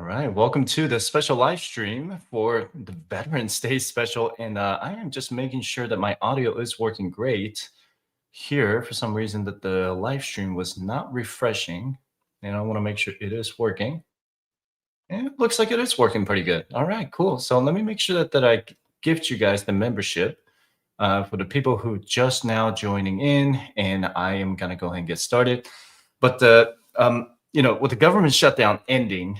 right, welcome to the special live stream for the Veterans Day special. And I am just making sure that my audio is working great here. For some reason, that the live stream was not refreshing, and I want to make sure it is working. And it looks like it is working pretty good. All right, cool. So let me make sure that I gift you guys the membership for the people who just now joining in, and I am gonna go ahead and get started. But with the government shutdown ending,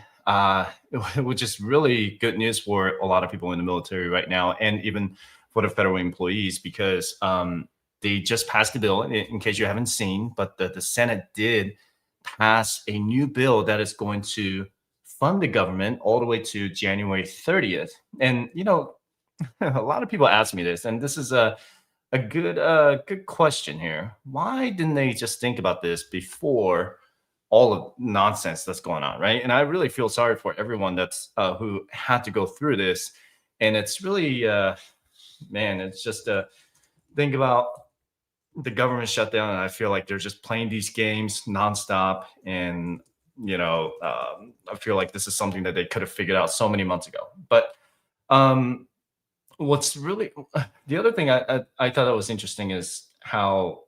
which is really good news for a lot of people in the military right now, and even for the federal employees, because they just passed the bill. In case you haven't seen, but the Senate did pass a new bill that is going to fund the government all the way to January 30th. And a lot of people ask me this, and this is a good question here. Why didn't they just think about this before all of nonsense that's going on, right? And I really feel sorry for everyone that's who had to go through this. And it's really man, it's just think about the government shutdown, and I feel like they're just playing these games nonstop. And I feel like this is something that they could have figured out so many months ago. But um, what's really the other thing I thought that was interesting is how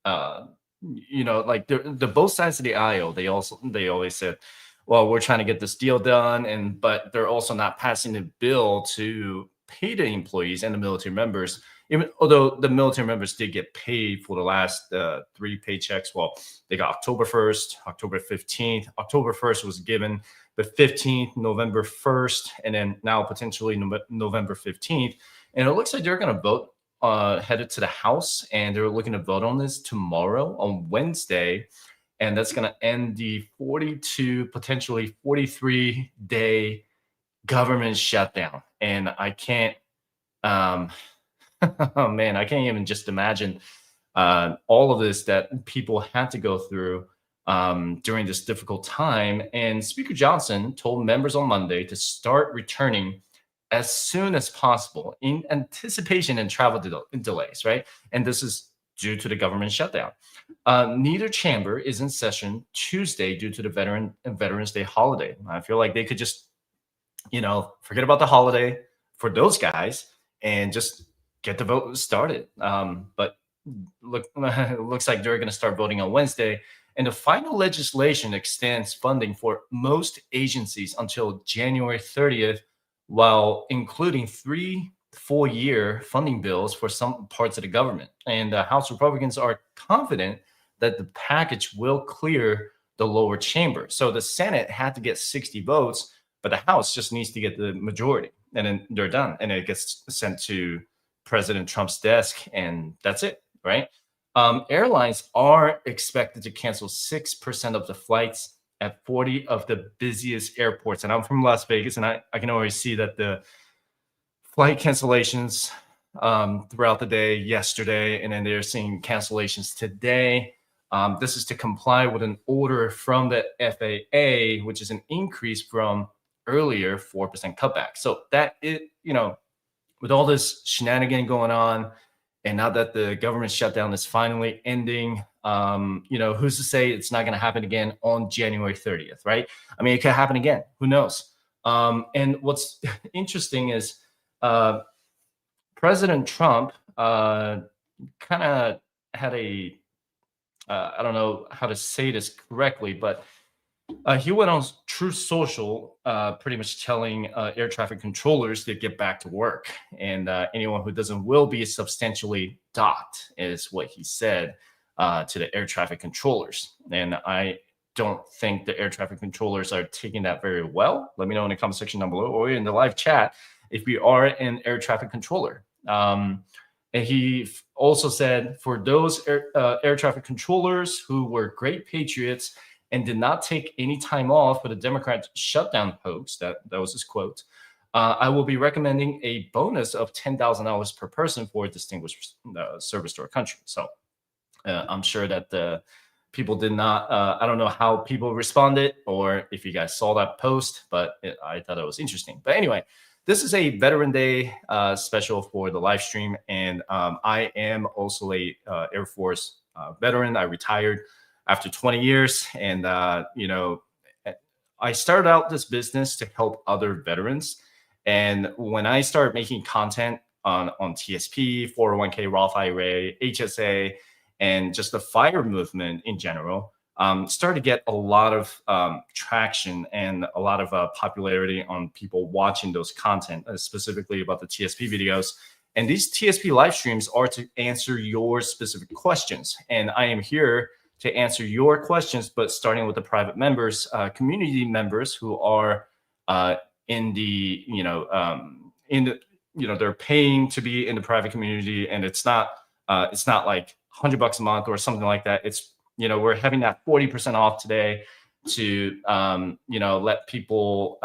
uh, like the both sides of the aisle, they always said, well, we're trying to get this deal done, and but they're also not passing the bill to pay the employees and the military members, even although the military members did get paid for the last three paychecks. Well, they got October 1st, October 15th. October 1st was given, but 15th, November 1st, and then now potentially November 15th. And it looks like they're going to vote headed to the House, and they're looking to vote on this tomorrow on Wednesday. And that's going to end the 42, potentially 43-day government shutdown. And I can't, um, oh man, I can't even just imagine all of this that people had to go through during this difficult time. And Speaker Johnson told members on Monday to start returning as soon as possible in anticipation and travel delays, right? And this is due to the government shutdown. Neither chamber is in session Tuesday due to the Veterans Day holiday. I feel like they could just, forget about the holiday for those guys and just get the vote started. But it looks like they're going to start voting on Wednesday. And the final legislation extends funding for most agencies until January 30th, while including 3 full-year funding bills for some parts of the government. And House Republicans are confident that the package will clear the lower chamber. So the Senate had to get 60 votes, but the House just needs to get the majority, and then they're done. And it gets sent to President Trump's desk, and that's it, right? Airlines are expected to cancel 6% of the flights at 40 of the busiest airports. And I'm from Las Vegas, and I can always see that the flight cancellations throughout the day yesterday, and then they're seeing cancellations today. This is to comply with an order from the FAA, which is an increase from earlier 4% cutback. So that with all this shenanigan going on, and now that the government shutdown is finally ending, who's to say it's not going to happen again on January 30th, right? I mean, it could happen again. Who knows? And what's interesting is President Trump kind of had I don't know how to say this correctly, but he went on Truth Social, pretty much telling air traffic controllers to get back to work, and anyone who doesn't will be substantially docked, is what he said to the air traffic controllers. And I don't think the air traffic controllers are taking that very well. Let me know in the comment section down below or in the live chat if you are an air traffic controller. And he also said, for those air traffic controllers who were great patriots and did not take any time off for the Democrat shutdown hoax, that was his quote, I will be recommending a bonus of $10,000 per person for a distinguished service to our country. So I'm sure that the people did not, I don't know how people responded or if you guys saw that post, but I thought it was interesting. But anyway, this is a Veteran Day special for the live stream. And I am also a Air Force veteran. I retired after 20 years. And, I started out this business to help other veterans. And when I started making content on TSP, 401k, Roth IRA, HSA, and just the fire movement in general, started to get a lot of traction and a lot of popularity on people watching those content, specifically about the TSP videos. And these TSP live streams are to answer your specific questions. And I am here to answer your questions, but starting with the private members, community members who are in the, they're paying to be in the private community, and it's not like $100 a month or something like that. It's, we're having that 40% off today to, let people,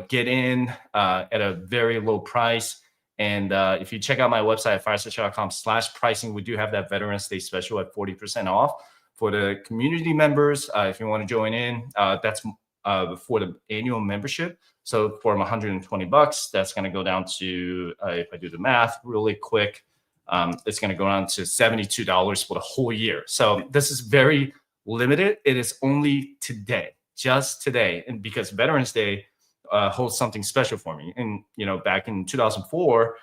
get in at a very low price. And if you check out my website at firestarchat.com/pricing, we do have that Veterans Day special at 40% off for the community members. If you want to join in, that's for the annual membership. So for $120, that's going to go down to, if I do the math really quick, it's going to go down to $72 for the whole year. So this is very limited. It is only today, just today. And because Veterans Day holds something special for me. And, back in 2004,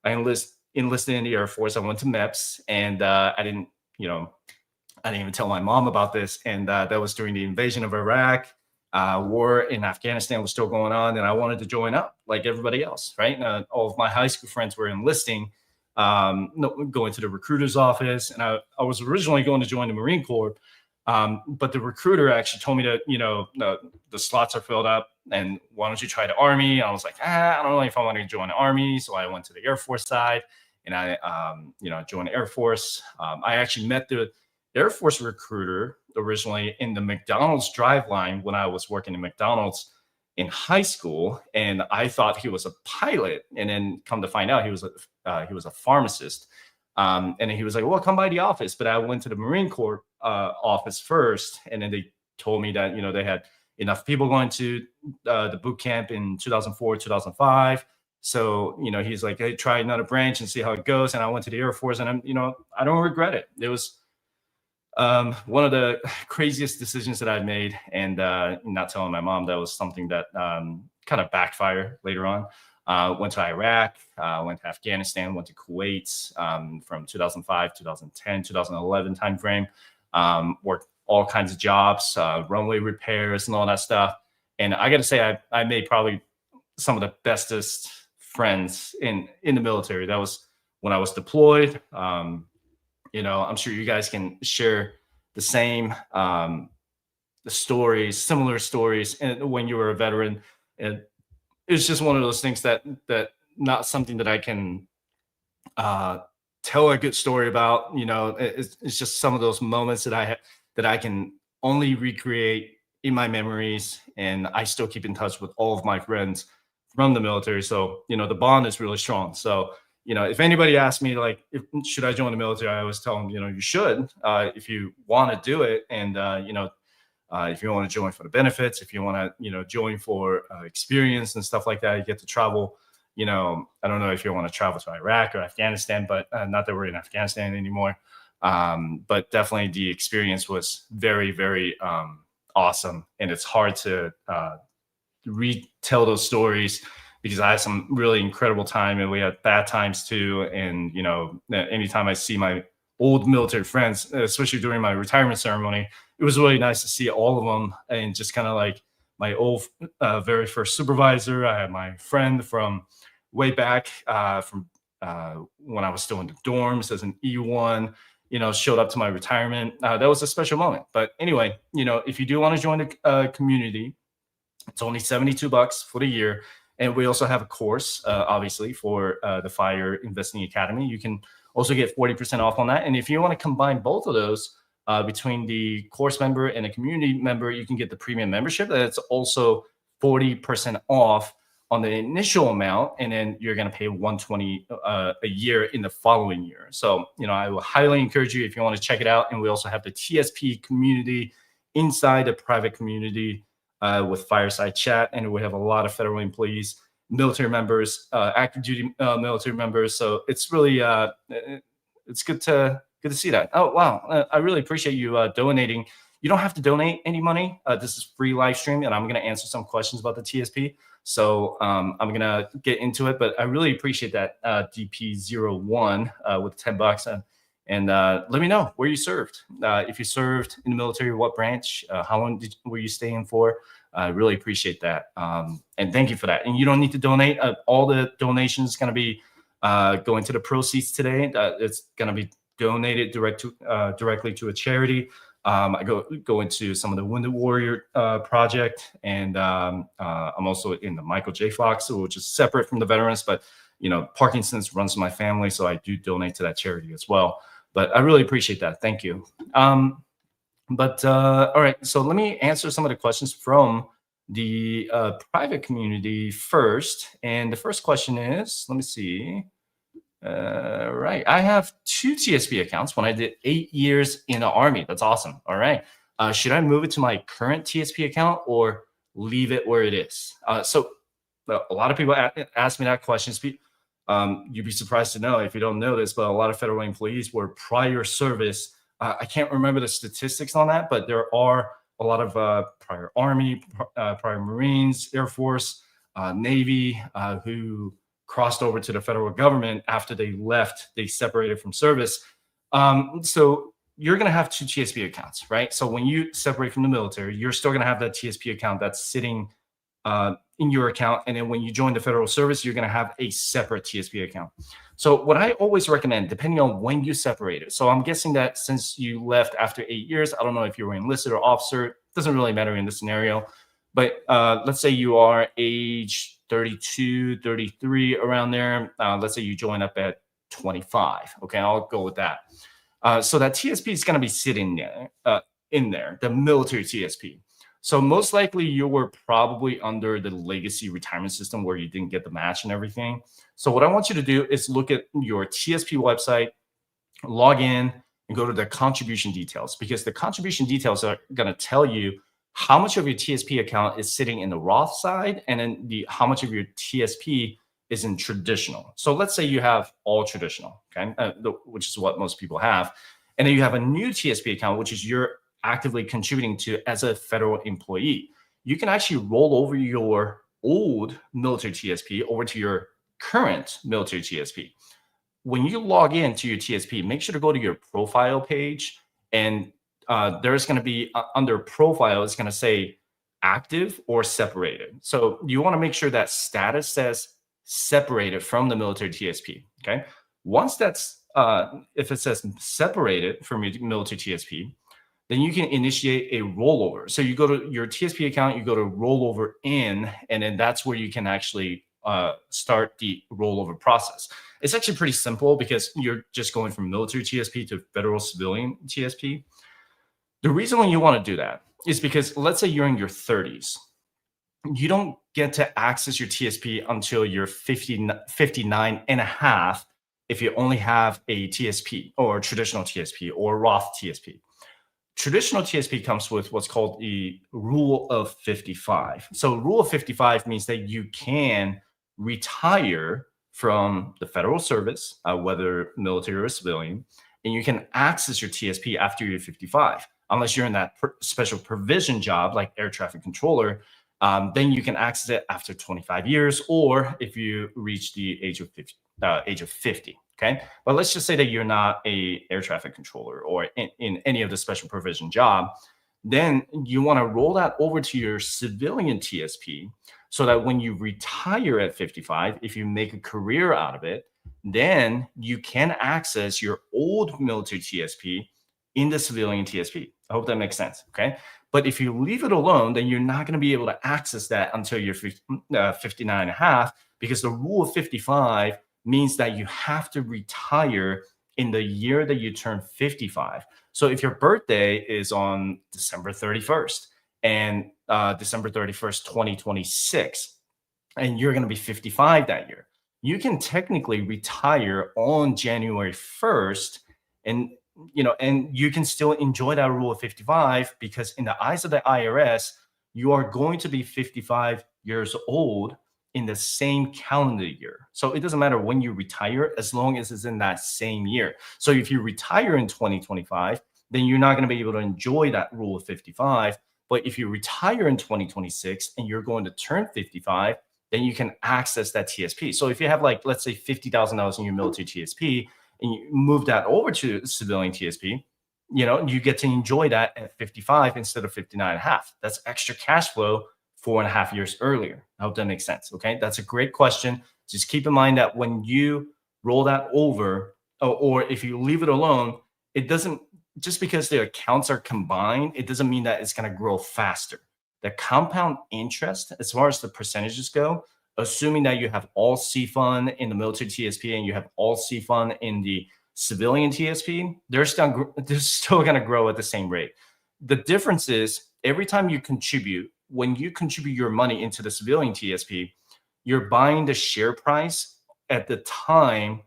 I enlisted in the Air Force. I went to MEPS, and I didn't even tell my mom about this. And that was during the invasion of Iraq. War in Afghanistan was still going on, and I wanted to join up like everybody else, right? All of my high school friends were enlisting, going to the recruiter's office. And I was originally going to join the Marine Corps, but the recruiter actually told me that, the slots are filled up, and why don't you try the Army? I was like, I don't know if I want to join the Army. So I went to the Air Force side, and I, joined the Air Force. I actually met the Air Force recruiter originally in the McDonald's drive line when I was working in McDonald's in high school, and I thought he was a pilot, and then come to find out he was a pharmacist. And he was like, well, come by the office. But I went to the Marine Corps office first, and then they told me that, they had enough people going to the boot camp in 2004, 2005. So, he's like, hey, try another branch and see how it goes. And I went to the Air Force, and I don't regret it. It was one of the craziest decisions that I've made, and not telling my mom, that was something that kind of backfired later on. Went to Iraq, went to Afghanistan, went to Kuwait from 2005, 2010, 2011 timeframe. Worked all kinds of jobs, runway repairs and all that stuff. And I got to say, I made probably some of the bestest friends in the military. That was when I was deployed. I'm sure you guys can share the same the stories, similar stories, and when you were a veteran. And it's just one of those things that not something that I can tell a good story about. It's just some of those moments that I can only recreate in my memories, and I still keep in touch with all of my friends from the military. So the bond is really strong. So if anybody asks me, like, should I join the military, I always tell them, you should, if you want to do it. And, if you want to join for the benefits, if you want to, join for experience and stuff like that, you get to travel. I don't know if you want to travel to Iraq or Afghanistan, but not that we're in Afghanistan anymore. But definitely the experience was very, very awesome. And it's hard to retell those stories, because I had some really incredible time, and we had bad times too. And, anytime I see my old military friends, especially during my retirement ceremony, it was really nice to see all of them, and just kind of like my old very first supervisor. I had my friend from way back from when I was still in the dorms as an E1, showed up to my retirement. That was a special moment. But anyway, if you do want to join the community, it's only $72 for the year. And we also have a course, obviously, for the Fire Investing Academy. You can also get 40% off on that. And if you want to combine both of those between the course member and a community member, you can get the premium membership. That's also 40% off on the initial amount. And then you're going to pay $120 a year in the following year. So, I will highly encourage you if you want to check it out. And we also have the TSP community inside the private community with Fireside Chat, and we have a lot of federal employees, military members, active duty military members. So it's really it's good to see that. Oh wow, I really appreciate you donating You don't have to donate any money. This is free live stream, and I'm going to answer some questions about the TSP. So I'm going to get into it, but I really appreciate that DP01 with 10 bucks. And let me know where you served. If you served in the military, what branch, how long were you staying for? I really appreciate that. And thank you for that. And you don't need to donate. All the donations going to be going to the proceeds today. It's going to be donated directly to a charity. I go into some of the Wounded Warrior project, and I'm also in the Michael J. Fox, which is separate from the veterans, but Parkinson's runs in my family, so I do donate to that charity as well. But I really appreciate that. Thank you. All right, so let me answer some of the questions from the private community first. And the first question is, let me see. Right, I have 2 TSP accounts when I did 8 years in the Army. That's awesome. All right. Should I move it to my current TSP account or leave it where it is? So a lot of people ask me that question. You'd be surprised to know if you don't know this, but a lot of federal employees were prior service. I can't remember the statistics on that, but there are a lot of prior Army, prior Marines, Air Force, Navy who crossed over to the federal government after they left, they separated from service. So you're going to have 2 TSP accounts, right? So when you separate from the military, you're still going to have that TSP account that's sitting in your account. And then when you join the federal service, you're going to have a separate TSP account. So what I always recommend, depending on when you separated, so I'm guessing that since you left after 8 years, I don't know if you were enlisted or officer, doesn't really matter in this scenario, but let's say you are age 32, 33, around there. Let's say you join up at 25. Okay, I'll go with that. So that TSP is going to be sitting there, in there, the military TSP. So most likely you were probably under the legacy retirement system where you didn't get the match and everything. So what I want you to do is look at your TSP website, log in, and go to the contribution details, because the contribution details are going to tell you how much of your TSP account is sitting in the Roth side, and then how much of your TSP is in traditional. So let's say you have all traditional, okay, which is what most people have. And then you have a new TSP account, which is you're actively contributing to as a federal employee. You can actually roll over your old military TSP over to your current military TSP. When you log into your TSP, make sure to go to your profile page, and there's going to be under profile, it's going to say active or separated. So you want to make sure that status says separated from the military TSP. Okay. Once that's, if it says separated from your military TSP, then you can initiate a rollover. So you go to your TSP account, you go to rollover in, and then that's where you can actually start the rollover process. It's actually pretty simple because you're just going from military TSP to federal civilian TSP. The reason why you want to do that is because let's say you're in your 30s. You don't get to access your TSP until you're 59 and a half if you only have a TSP or traditional TSP or Roth TSP. Traditional TSP comes with what's called the rule of 55. So rule of 55 means that you can retire from the federal service, whether military or civilian, and you can access your TSP after you're 55. Unless you're in that special provision job like air traffic controller, then you can access it after 25 years, or if you reach the age of 50. Okay, but let's just say that you're not a air traffic controller or in any of the special provision job, then you want to roll that over to your civilian TSP so that when you retire at 55, if you make a career out of it, then you can access your old military TSP in the civilian TSP. I hope that makes sense. Okay. But if you leave it alone, then you're not going to be able to access that until you're 59 and a half, because the rule of 55 means that you have to retire in the year that you turn 55. So if your birthday is on December 31st and December 31st, 2026, and you're going to be 55 that year, you can technically retire on January 1st, and you can still enjoy that rule of 55, because in the eyes of the IRS, you are going to be 55 years old in the same calendar year. So it doesn't matter when you retire, as long as it's in that same year. So if you retire in 2025, then you're not going to be able to enjoy that rule of 55. But if you retire in 2026 and you're going to turn 55, then you can access that TSP. So if you have, like, let's say $50,000 in your military TSP and you move that over to civilian TSP, you get to enjoy that at 55 instead of 59 and a half. That's extra cash flow 4.5 years earlier. I hope that makes sense. Okay. That's a great question. Just keep in mind that when you roll that over, or if you leave it alone, it doesn't, just because the accounts are combined, it doesn't mean that it's going to grow faster. The compound interest, as far as the percentages go, assuming that you have all C fund in the military TSP and you have all C fund in the civilian TSP, they're still going to grow at the same rate. The difference is every time you contribute, when you contribute your money into the civilian TSP, you're buying the share price at the time,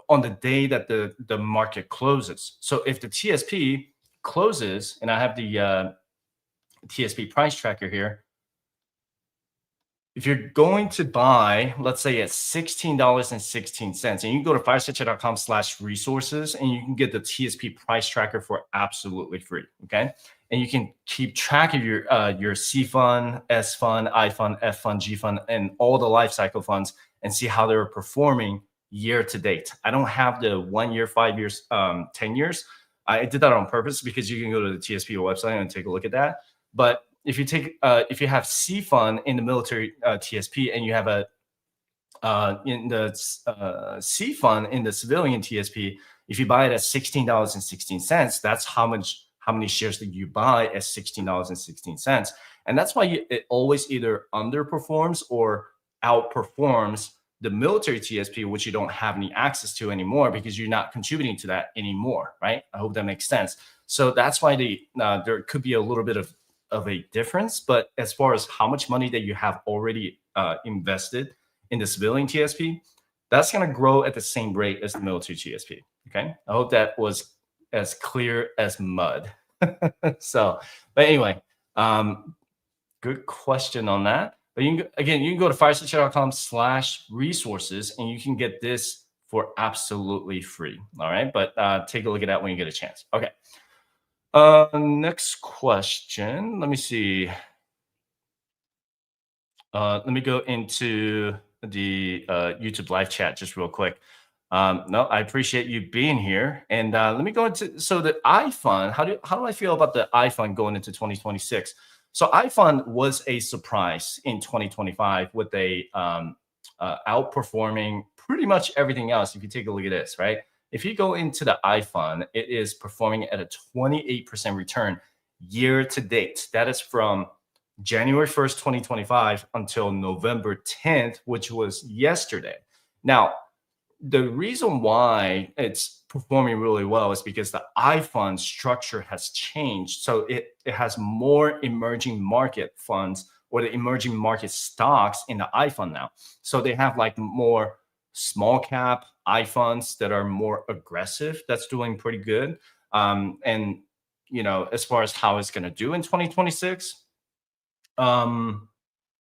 on the day that the market closes. So if the TSP closes, and I have the TSP price tracker here, if you're going to buy, let's say at $16.16, and you can go to firesightchat.com/resources, and you can get the TSP price tracker for absolutely free. Okay. And you can keep track of your C fund, S fund, I fund, F fund, G fund, and all the life cycle funds, and see how they're performing year to date. I don't have the 1 year, 5 years, 10 years. I did that on purpose because you can go to the TSP website and take a look at that. But if you have C fund in the military TSP, and you have a in the C fund in the civilian TSP, if you buy it at $16.16, that's how many shares that you buy at $16.16. And that's why it always either underperforms or outperforms the military TSP, which you don't have any access to anymore because you're not contributing to that anymore, right? I hope that makes sense. So that's why there could be a little bit of a difference. But as far as how much money that you have already invested in the civilian TSP, that's going to grow at the same rate as the military TSP. Okay. I hope that was as clear as mud. So, but anyway, good question on that. But you can go to firesightchat.com/resources, and you can get this for absolutely free. All right. But take a look at that when you get a chance. Okay. Next question. Let me see. Let me go into the YouTube live chat just real quick. No, I appreciate you being here. And let me go into, so the iFund, how do I feel about the iFund going into 2026? So iFund was a surprise in 2025 with a outperforming pretty much everything else. If you take a look at this, right? If you go into the iFund, it is performing at a 28% return year to date. That is from January 1st, 2025 until November 10th, which was yesterday. Now, the reason why it's performing really well is because the iFund structure has changed. So it has more emerging market funds, or the emerging market stocks in the iFund now. So they have like more small cap iFunds that are more aggressive. That's doing pretty good. And as far as how it's going to do in 2026,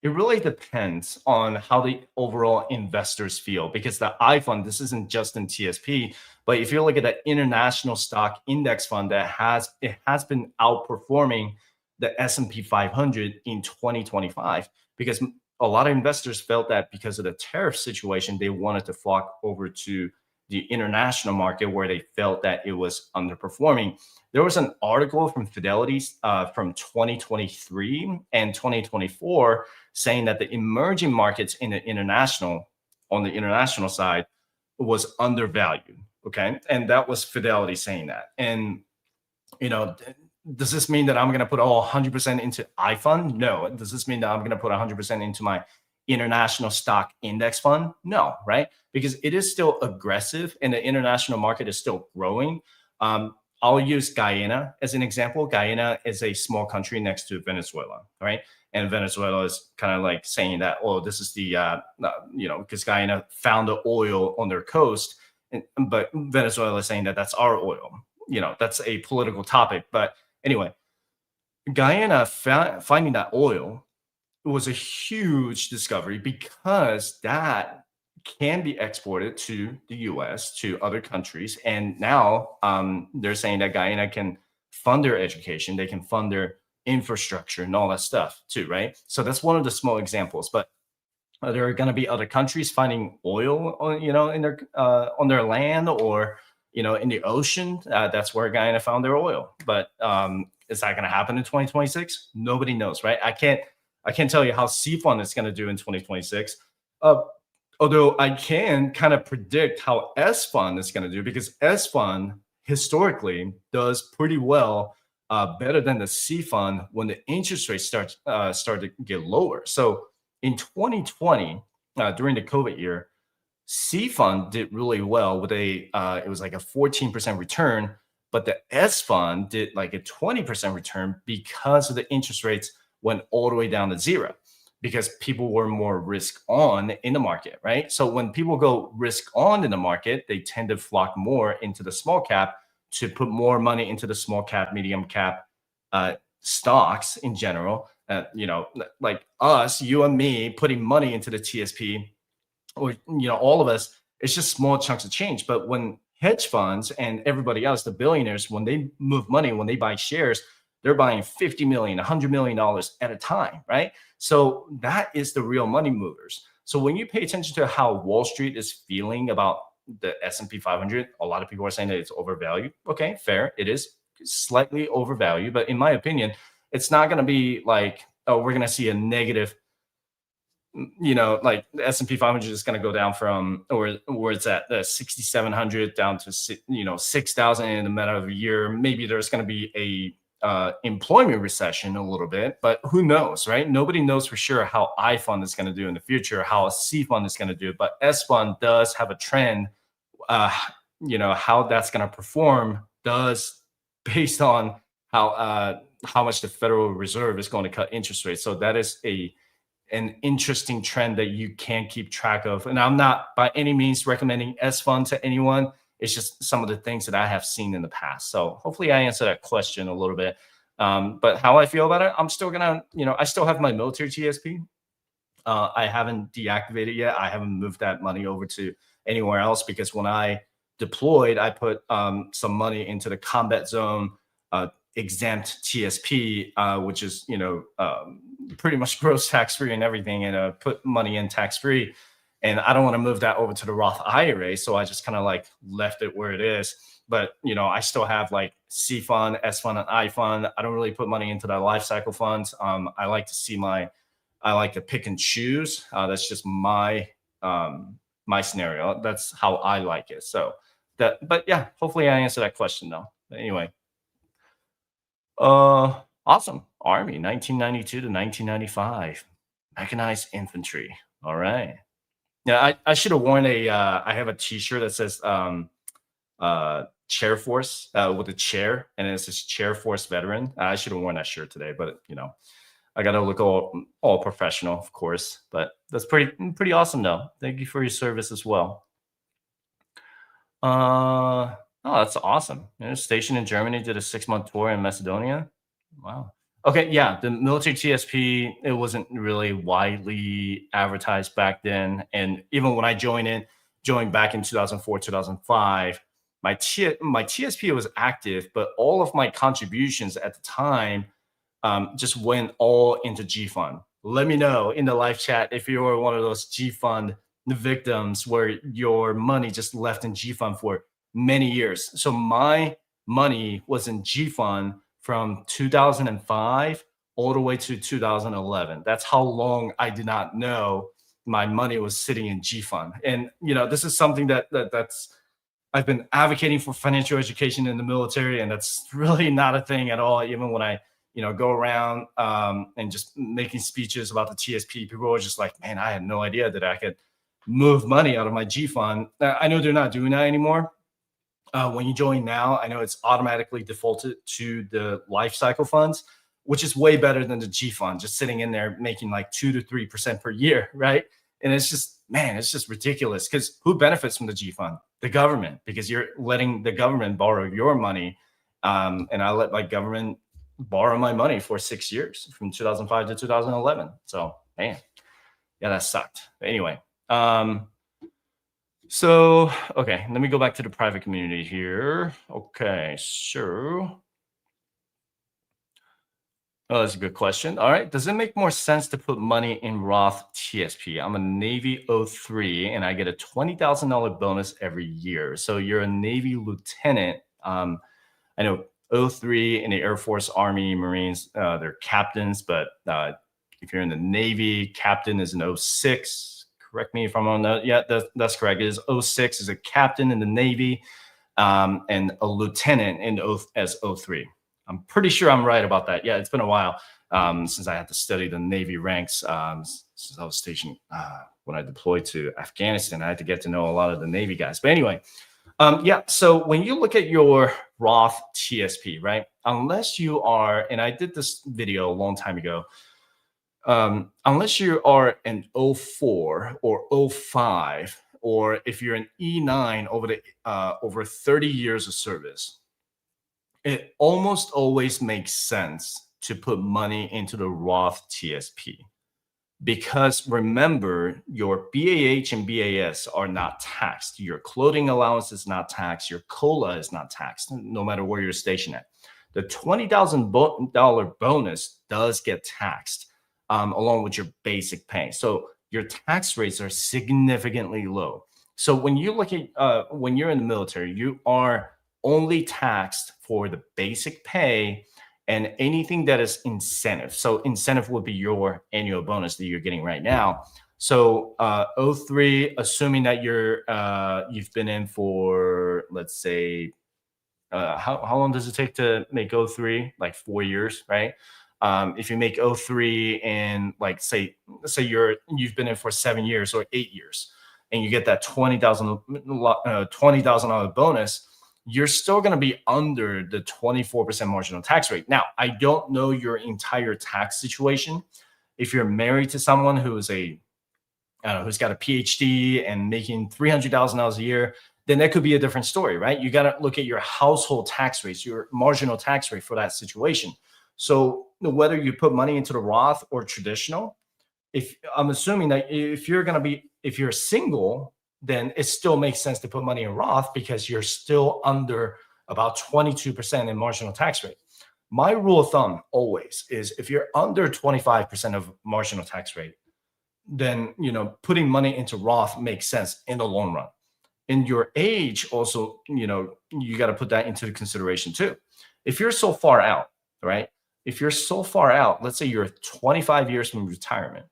it really depends on how the overall investors feel, because the iFund, this isn't just in TSP, but if you look at the international stock index fund, it has been outperforming the S&P 500 in 2025, because a lot of investors felt that because of the tariff situation, they wanted to flock over to the international market where they felt that it was underperforming. There was an article from Fidelity from 2023 and 2024 saying that the emerging markets on the international side was undervalued. Okay. And that was Fidelity saying that. And, does this mean that I'm going to put all 100% into iFund? No. Does this mean that I'm going to put 100% into my international stock index fund? No, right? Because it is still aggressive and the international market is still growing. I'll use Guyana as an example. Guyana is a small country next to Venezuela, right? And Venezuela is kind of like saying that, oh, this is the, because Guyana found the oil on their coast, but Venezuela is saying that that's our oil. That's a political topic. But anyway, Guyana finding that oil was a huge discovery, because that can be exported to the US, to other countries. And now they're saying that Guyana can fund their education, they can fund their infrastructure and all that stuff too, right? So that's one of the small examples. But there are going to be other countries finding oil, in their on their land or in the ocean. That's where Guyana found their oil. But is that going to happen in 2026? Nobody knows, right? I can't tell you how CFUN is going to do in 2026. Uh, Although I can kind of predict how S-Fund is going to do because S-Fund historically does pretty well, better than the C-Fund when the interest rates start to get lower. So in 2020, during the COVID year, C fund did really well with it was like a 14% return, but the S fund did like a 20% return because of the interest rates went all the way down to zero because people were more risk on in the market, right? So when people go risk on in the market, they tend to flock more into the small cap to put more money into the small cap, medium cap stocks in general. Like us, you and me, putting money into the TSP or all of us, it's just small chunks of change. But when hedge funds and everybody else, the billionaires, when they move money, when they buy shares, they're buying 50 million, $100 million at a time, right? So that is the real money movers. So when you pay attention to how Wall Street is feeling about the S&P 500, a lot of people are saying that it's overvalued. Okay, fair, it is slightly overvalued, but in my opinion, it's not going to be like, oh, we're going to see a negative, like the S&P 500 is going to go down from, or where it's at, 6,700 down to 6,000 in a matter of a year. Maybe there's going to be a employment recession a little bit, but who knows, right? Nobody knows for sure how I fund is going to do in the future, how a C fund is going to do. But S fund does have a trend. Uh, how that's going to perform does based on how much the Federal Reserve is going to cut interest rates. So that is an interesting trend that you can keep track of. And I'm not by any means recommending S fund to anyone. It's just some of the things that I have seen in the past. So hopefully I answer that question a little bit. But how I feel about it, I'm still gonna, I still have my military TSP. I haven't deactivated yet. I haven't moved that money over to anywhere else because when I deployed, I put some money into the combat zone exempt TSP, which is pretty much gross tax free and everything, and put money in tax free. And I don't want to move that over to the Roth IRA, so I just kind of like left it where it is. But I still have like C fund, S fund, and I fund. I don't really put money into the life cycle funds. I like to pick and choose. That's just my scenario. That's how I like it. So but yeah, hopefully I answered that question though. But anyway, awesome. Army, 1992 to 1995, mechanized infantry. All right. Yeah, I should have worn I have a T-shirt that says Chair Force with a chair, and it says Chair Force veteran. I should have worn that shirt today, but I got to look all professional, of course. But that's pretty awesome, though. Thank you for your service as well. Oh, that's awesome. Stationed in Germany, did a 6-month tour in Macedonia. Wow. Okay, yeah, the military TSP, it wasn't really widely advertised back then. And even when I joined back in 2004, 2005, my TSP was active, but all of my contributions at the time just went all into G Fund. Let me know in the live chat if you were one of those G Fund victims where your money just left in G Fund for many years. So my money was in G Fund from 2005 all the way to 2011. That's how long I did not know my money was sitting in G Fund. And this is something that's I've been advocating for financial education in the military, and that's really not a thing at all. Even when I go around and just making speeches about the TSP, people are just like, man, I had no idea that I could move money out of my G Fund. I know they're not doing that anymore. When you join now, I know it's automatically defaulted to the life cycle funds, which is way better than the G fund, just sitting in there making like 2 to 3% per year, right? And it's just, man, it's just ridiculous because who benefits from the G fund? The government, because you're letting the government borrow your money. And I let my government borrow my money for 6 years from 2005 to 2011. So, man, yeah, that sucked. But anyway, So, okay, let me go back to the private community here. Okay, so oh, that's a good question. All right. Does it make more sense to put money in Roth TSP? I'm a Navy O3 and I get a $20,000 bonus every year. So you're a Navy lieutenant. I know O3 in the Air Force, Army, Marines, they're captains, but if you're in the Navy, captain is an O6. Correct me if I'm on that. Yeah, that's correct. It is O6 is a captain in the Navy, and a lieutenant in as O3. I'm pretty sure I'm right about that. Yeah, it's been a while since I had to study the Navy ranks since I was stationed when I deployed to Afghanistan. I had to get to know a lot of the Navy guys. But anyway, yeah. So when you look at your Roth TSP, right? Unless you are, and I did this video a long time ago, unless you are an O4 or O5, or if you're an E9 over 30 years of service, it almost always makes sense to put money into the Roth TSP. Because remember, your BAH and BAS are not taxed. Your clothing allowance is not taxed. Your COLA is not taxed, no matter where you're stationed at. The $20,000 bonus does get taxed along with your basic pay. So your tax rates are significantly low. So when you look at when you're in the military, you are only taxed for the basic pay and anything that is incentive. So incentive would be your annual bonus that you're getting right now. So O3, assuming that you've been in for, let's say, how long does it take to make O3? Like 4 years, right? If you make O3 and like let's say you've been in for 7 years or 8 years, and you get that $20,000 bonus, you're still going to be under the 24% marginal tax rate. Now, I don't know your entire tax situation. If you're married to someone who is who's got a PhD and making $300,000 a year, then that could be a different story, right? You got to look at your household tax rates, your marginal tax rate for that situation. So whether you put money into the Roth or traditional, if I'm assuming that if you're single, then it still makes sense to put money in Roth because you're still under about 22% in marginal tax rate. My rule of thumb always is if you're under 25% of marginal tax rate, then putting money into Roth makes sense in the long run. And your age also, you got to put that into consideration too. If you're so far out, right? If you're so far out, let's say you're 25 years from retirement,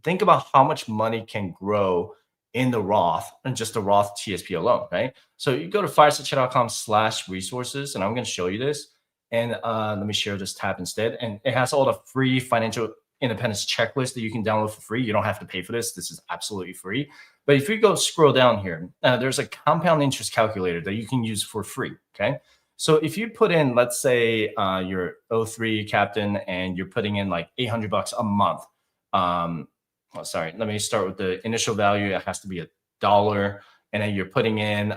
think about how much money can grow in the Roth and just the Roth TSP alone, right? So you go to firesightchat.com/resources, and I'm going to show you this. And let me share this tab instead. And it has all the free financial independence checklist that you can download for free. You don't have to pay for this. This is absolutely free. But if you go scroll down here, there's a compound interest calculator that you can use for free, okay? So if you put in, let's say you're O3 captain and you're putting in like $800 a month, sorry, let me start with the initial value. It has to be $1. And then you're putting in,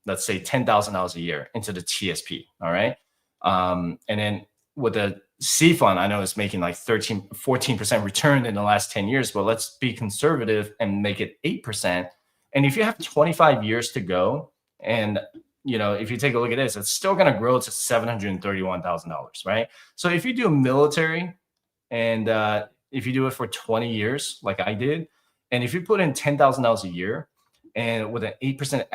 let's say $10,000 a year into the TSP. All right. And then with the C fund, I know it's making like 14% return in the last 10 years, but let's be conservative and make it 8%. And if you have 25 years to go, and if you take a look at this, it's still going to grow to $731,000, right? So if you do military and if you do it for 20 years, like I did, and if you put in $10,000 a year and with an 8%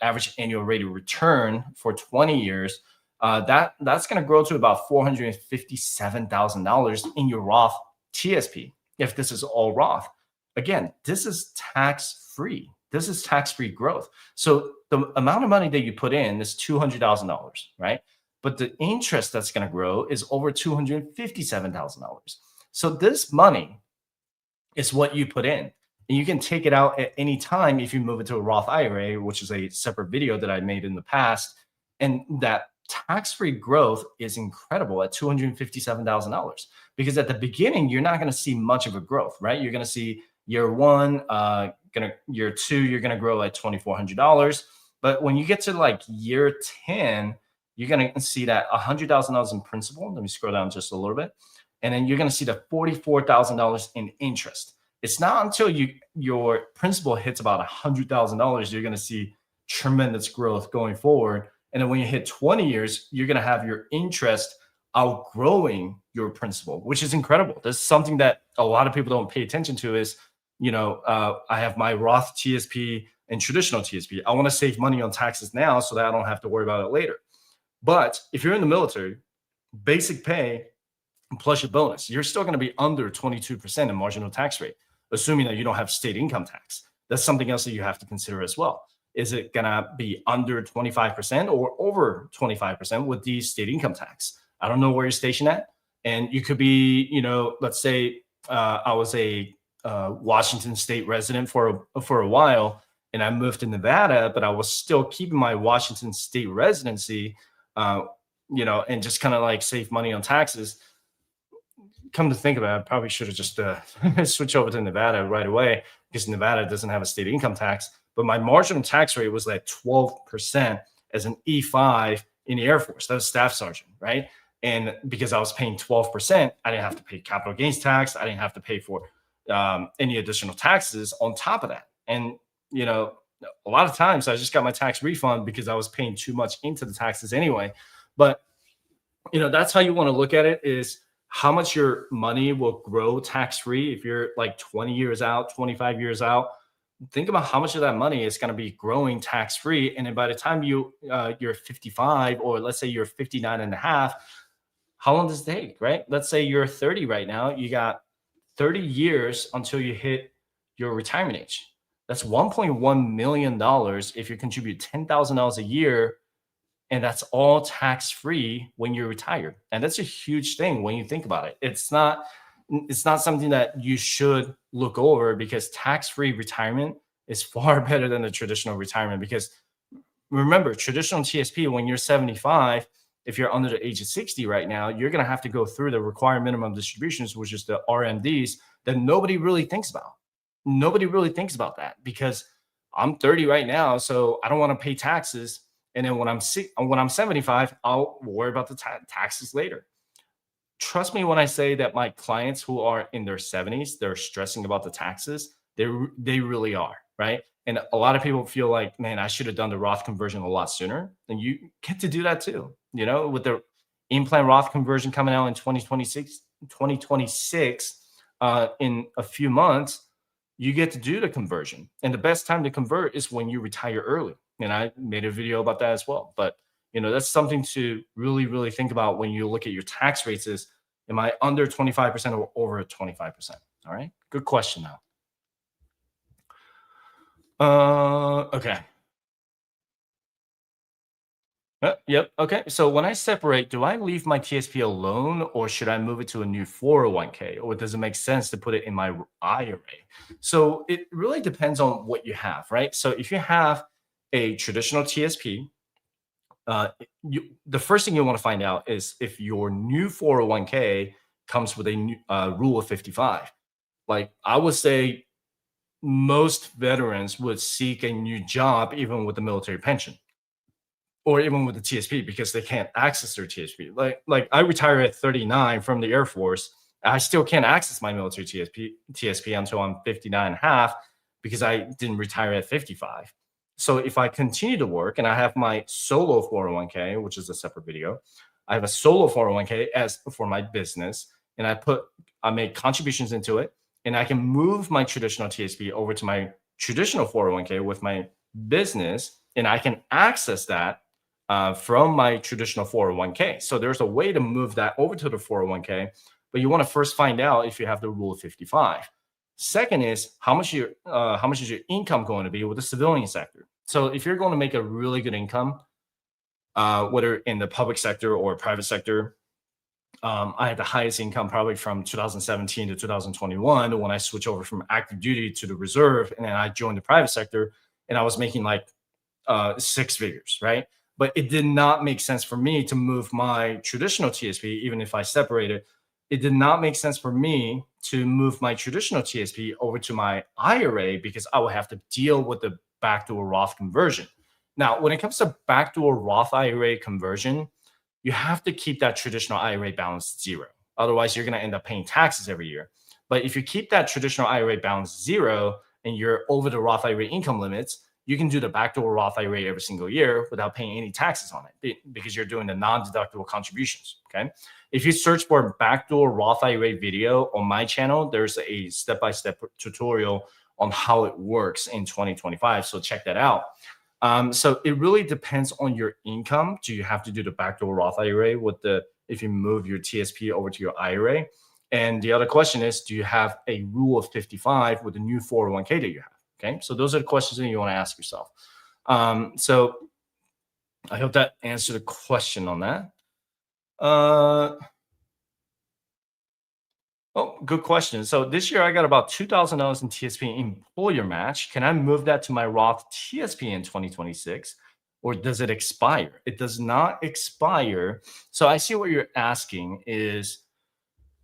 average annual rate of return for 20 years, that's going to grow to about $457,000 in your Roth TSP if this is all Roth. Again, this is tax-free. This is tax-free growth. So the amount of money that you put in is $200,000, right? But the interest that's going to grow is over $257,000. So this money is what you put in. And you can take it out at any time if you move it to a Roth IRA, which is a separate video that I made in the past. And that tax-free growth is incredible at $257,000 because at the beginning, you're not going to see much of a growth, right? You're going to see year one, year two, you're going to grow at $2,400. But when you get to like year 10, you're going to see that $100,000 in principal. Let me scroll down just a little bit. And then you're going to see the $44,000 in interest. It's not until your principal hits about $100,000 you're going to see tremendous growth going forward. And then when you hit 20 years, you're going to have your interest outgrowing your principal, which is incredible. That's something that a lot of people don't pay attention to is, I have my Roth TSP and traditional TSP. I want to save money on taxes now so that I don't have to worry about it later. But if you're in the military, basic pay plus your bonus, you're still going to be under 22% in marginal tax rate, assuming that you don't have state income tax. That's something else that you have to consider as well. Is it going to be under 25% or over 25% with the state income tax? I don't know where you're stationed at. And you could be, let's say I was a Washington state resident for a while and I moved to Nevada, but I was still keeping my Washington state residency, and just kind of like save money on taxes. Come to think about it, I probably should have just switched over to Nevada right away because Nevada doesn't have a state income tax. But my marginal tax rate was like 12% as an E5 in the Air Force. That was staff sergeant, right? And because I was paying 12%, I didn't have to pay capital gains tax. I didn't have to pay for any additional taxes on top of that. And, a lot of times I just got my tax refund because I was paying too much into the taxes anyway. But, that's how you want to look at it is how much your money will grow tax-free. If you're like 20 years out, 25 years out, think about how much of that money is going to be growing tax-free. And then by the time you're 55, or let's say you're 59 and a half, how long does it take, right? Let's say you're 30 right now. You got 30 years until you hit your retirement age. That's $1.1 million if you contribute $10,000 a year, and that's all tax-free when you're retired. And that's a huge thing when you think about it. It's not something that you should look over because tax-free retirement is far better than the traditional retirement. Because remember, traditional TSP, when you're 75, if you're under the age of 60 right now, you're going to have to go through the required minimum distributions, which is the RMDs that nobody really thinks about. Nobody really thinks about that because I'm 30 right now, so I don't want to pay taxes. And then when I'm 75, I'll worry about the taxes later. Trust me when I say that my clients who are in their 70s, they're stressing about the taxes. They really are, right? And a lot of people feel like, man, I should have done the Roth conversion a lot sooner. And you get to do that too, with the in-plan Roth conversion coming out in 2026, in a few months, you get to do the conversion. And the best time to convert is when you retire early. And I made a video about that as well. But, that's something to really, really think about when you look at your tax rates is, am I under 25% or over 25%? All right. Good question now. Okay. Yep. Okay. So when I separate, do I leave my TSP alone or should I move it to a new 401k? Or does it make sense to put it in my IRA? So it really depends on what you have, right? So if you have a traditional TSP, the first thing you want to find out is if your new 401k comes with a new, rule of 55. Like I would say most veterans would seek a new job even with the military pension or even with the TSP because they can't access their TSP. Like I retired at 39 from the Air Force. I still can't access my military TSP until I'm 59 and a half because I didn't retire at 55. So if I continue to work and I have my solo 401k, which is a separate video, I have a solo 401k as for my business, and I make contributions into it, and I can move my traditional TSP over to my traditional 401k with my business, and I can access that from my traditional 401k. So there's a way to move that over to the 401k, but you want to first find out if you have the rule of 55. Second is how much is your income going to be with the civilian sector? So if you're going to make a really good income, whether in the public sector or private sector, I had the highest income probably from 2017 to 2021 when I switched over from active duty to the reserve, and then I joined the private sector, and I was making like 6 figures, right? But it did not make sense for me to move my traditional TSP, even if I separated. It did not make sense for me to move my traditional TSP over to my IRA because I would have to deal with the backdoor Roth conversion. Now, when it comes to backdoor Roth IRA conversion, you have to keep that traditional IRA balance zero. Otherwise, you're going to end up paying taxes every year. But if you keep that traditional IRA balance zero and you're over the Roth IRA income limits, you can do the backdoor Roth IRA every single year without paying any taxes on it because you're doing the non-deductible contributions. Okay. If you search for backdoor Roth IRA video on my channel, there's a step-by-step tutorial on how it works in 2025. So check that out. So it really depends on your income. Do you have to do the backdoor Roth IRA if you move your TSP over to your IRA? And the other question is, do you have a rule of 55 with the new 401k that you have? Okay. So those are the questions that you want to ask yourself. So I hope that answered the question on that. Oh, good question. So this year I got about $2,000 in TSP employer match. Can I move that to my Roth TSP in 2026? Or does it expire? It does not expire. So I see what you're asking is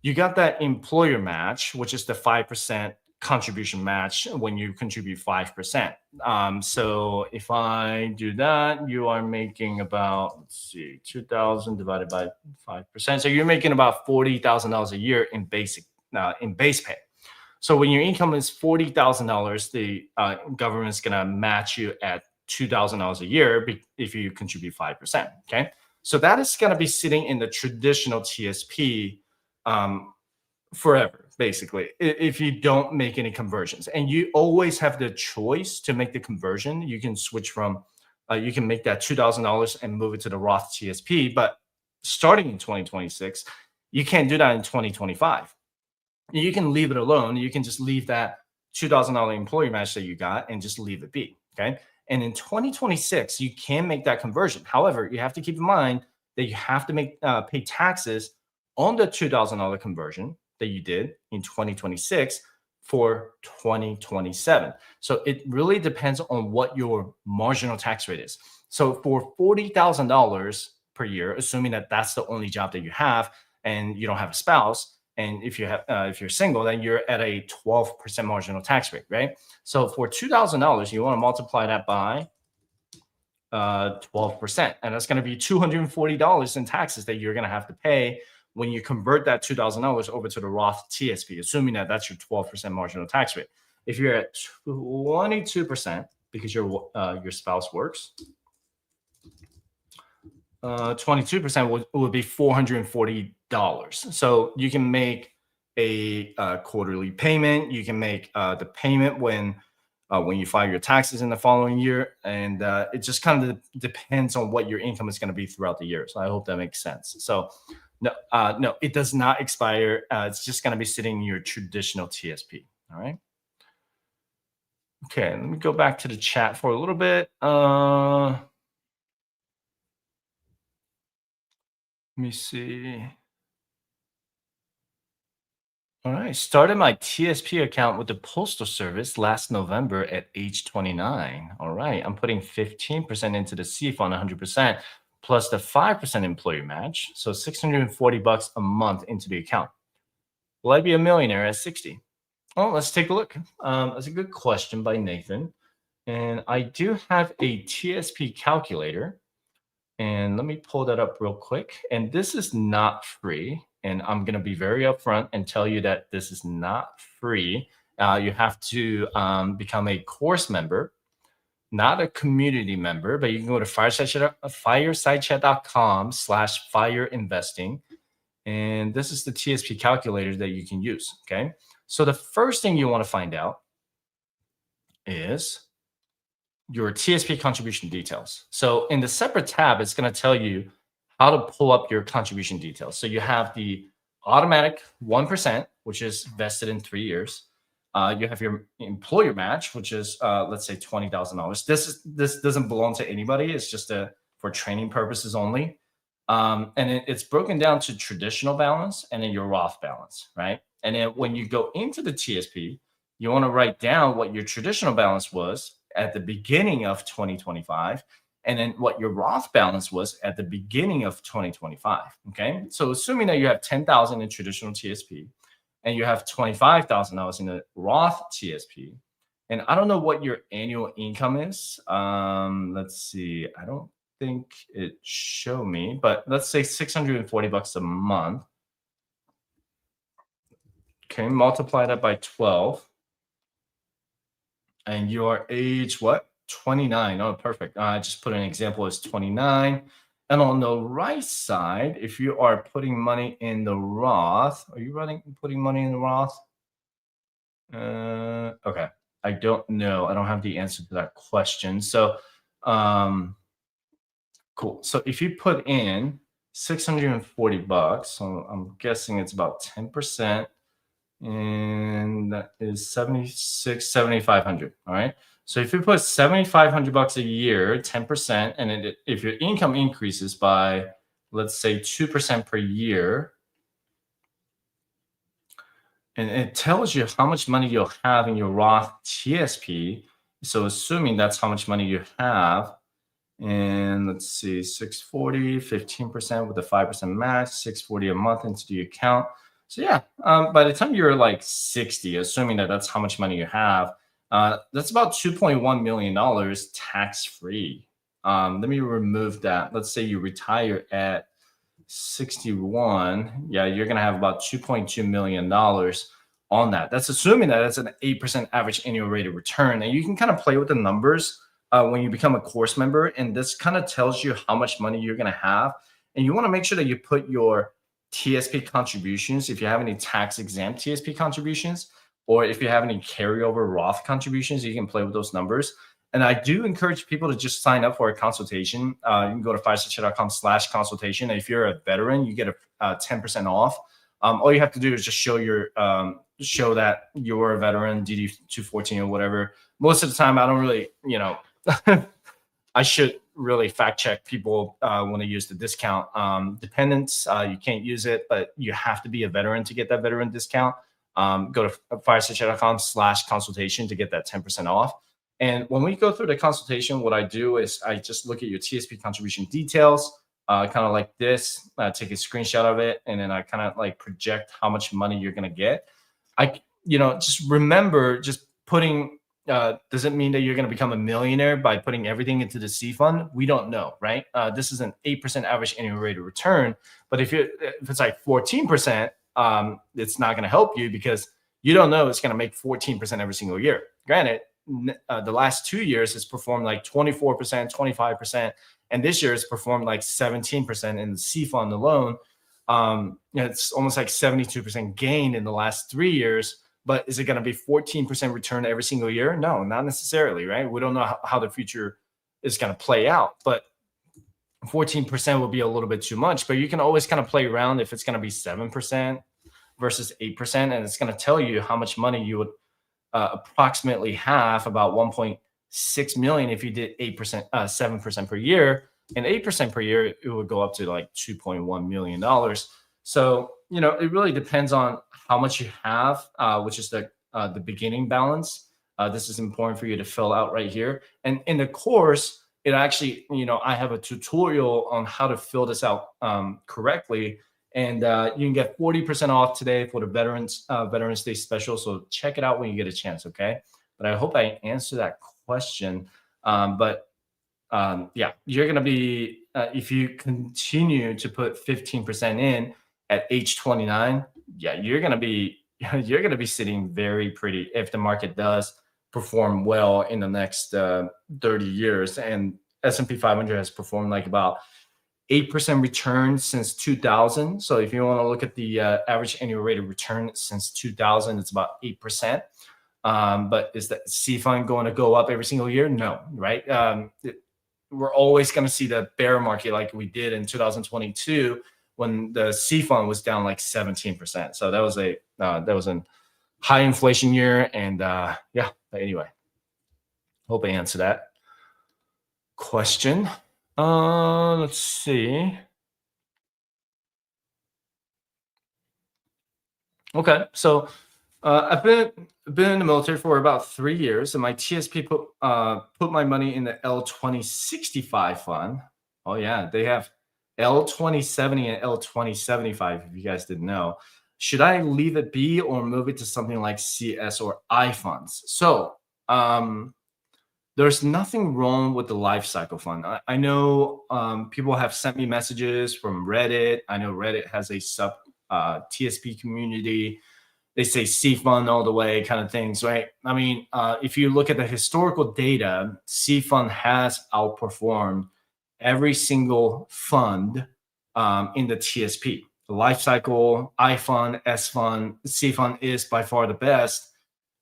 you got that employer match, which is the 5% contribution match when you contribute 5%. So if I do that, you are making about, let's see, 2,000 divided by 5%. So you're making about $40,000 a year in base pay. So when your income is $40,000, the government's gonna match you at $2,000 a year if you contribute 5%. Okay, so that is gonna be sitting in the traditional TSP forever, basically, if you don't make any conversions. And you always have the choice to make the conversion. You can switch from, you can make that $2,000 and move it to the Roth TSP. But starting in 2026, you can't do that in 2025. You can leave it alone. You can just leave that $2,000 employee match that you got and just leave it be. Okay. And in 2026, you can make that conversion. However, you have to keep in mind that you have to pay taxes on the $2,000 conversion that you did in 2026 for 2027. So it really depends on what your marginal tax rate is. So for $40,000 per year, assuming that that's the only job that you have and you don't have a spouse, and if you're single, then you're at a 12% marginal tax rate, right? So for $2,000, you want to multiply that by 12%, and that's going to be $240 in taxes that you're going to have to pay when you convert that $2,000 over to the Roth TSP, assuming that that's your 12% marginal tax rate. If you're at 22%, because your spouse works, 22% would be $440. So you can make a quarterly payment. You can make the payment when you file your taxes in the following year, and it just kind of depends on what your income is going to be throughout the year. So I hope that makes sense. So no, it does not expire. It's just going to be sitting in your traditional TSP. All right. Okay, let me go back to the chat for a little bit. Let me see. All right, started my TSP account with the Postal Service last November at age 29. All right, I'm putting 15% into the C fund, 100%, plus the 5% employee match. So $640 a month into the account. Will I be a millionaire at 60? Oh, let's take a look. That's a good question by Nathan. And I do have a TSP calculator. And let me pull that up real quick. And this is not free. And I'm going to be very upfront and tell you that this is not free. You have to become a course member, not a community member, but you can go to firesidechat.com/fireinvesting. And this is the TSP calculator that you can use. Okay. So the first thing you want to find out is your TSP contribution details. So in the separate tab, it's going to tell you how to pull up your contribution details. So you have the automatic 1%, which is vested in 3 years. You have your employer match, which is let's say $20,000. This doesn't belong to anybody. It's just for training purposes only. And it's broken down to traditional balance and then your Roth balance, right? And then when you go into the TSP, you want to write down what your traditional balance was at the beginning of 2025, and then what your Roth balance was at the beginning of 2025. Okay. So assuming that you have 10,000 in traditional TSP and you have $25,000 in the Roth TSP, and I don't know what your annual income is. Let's see. I don't think it showed me, but let's say $640 a month. Okay, multiply that by 12. And your age, what? 29. Oh, perfect. I just put an example as 29. And on the right side, if you are putting money in the Roth, are you putting money in the Roth? Okay. I don't know. I don't have the answer to that question. So, um, cool. So if you put in 640 bucks, so I'm guessing it's about 10%, and that is 7,500. All right. So if you put 7,500 bucks a year, 10%, and if your income increases by, let's say, 2% per year, and it tells you how much money you'll have in your Roth TSP. So assuming that's how much money you have, and let's see, 640, 15% with a 5% match, 640 a month into the account. So yeah, by the time you're like 60, assuming that that's how much money you have, that's about $2.1 million tax free. Let me remove that. Let's say you retire at 61. Yeah, you're going to have about $2.2 million on that. That's assuming that it's an 8% average annual rate of return. And you can kind of play with the numbers when you become a course member. And this kind of tells you how much money you're going to have. And you want to make sure that you put your TSP contributions, if you have any tax exempt TSP contributions, or if you have any carryover Roth contributions, you can play with those numbers. And I do encourage people to just sign up for a consultation. You can go to firestarchat.com/consultation. If you're a veteran, you get a 10% off. All you have to do is just show that you're a veteran, DD 214 or whatever. Most of the time, I don't really, I should really fact check people when they use the discount. Dependents, you can't use it, but you have to be a veteran to get that veteran discount. Go to firestarchat.com/consultation to get that 10% off. And when we go through the consultation, what I do is I just look at your TSP contribution details, kind of like this, take a screenshot of it, and then I kind of like project how much money you're going to get. Just remember, just putting, does it mean that you're going to become a millionaire by putting everything into the C fund? We don't know, right? This is an 8% average annual rate of return. But if it's like 14%, it's not going to help you because you don't know it's going to make 14% every single year. Granted, the last 2 years it's performed like 24%, 25%, and this year it's performed like 17% in the C fund alone. It's almost like 72% gain in the last 3 years. But is it going to be 14% return every single year? No, not necessarily, right? We don't know how the future is going to play out, but 14% will be a little bit too much. But you can always kind of play around if it's going to be 7% versus 8%, and it's going to tell you how much money you would approximately have, about 1.6 million if you did 8%, 7% per year, and 8% per year, it would go up to like $2.1 million. So, it really depends on how much you have, which is the beginning balance. This is important for you to fill out right here. And in the course, it actually, I have a tutorial on how to fill this out correctly. And you can get 40% off today for the Veterans Day special. So check it out when you get a chance, okay? But I hope I answered that question. Yeah, you're going to be, if you continue to put 15% in at age 29, yeah, you're going to be sitting very pretty if the market does perform well in the next 30 years. And S&P 500 has performed like about 8% return since 2000. So if you want to look at the average annual rate of return since 2000, it's about 8%. But is the C fund going to go up every single year? No, right? We're always going to see the bear market like we did in 2022 when the C fund was down like 17%. So that was a high inflation year. And yeah, but anyway, hope I answered that question. Let's see. Okay, so I've been in the military for about 3 years, and my TSP put my money in the L2065 fund. Oh yeah, they have L2070 and L2075. If you guys didn't know, should I leave it be or move it to something like CS or I funds? So there's nothing wrong with the life cycle fund. I know people have sent me messages from Reddit. I know Reddit has a sub TSP community they say C fund all the way kind of things, right? I mean, if you look at the historical data, C fund has outperformed every single fund in the TSP. The life cycle, I fund, S fund, C fund is by far the best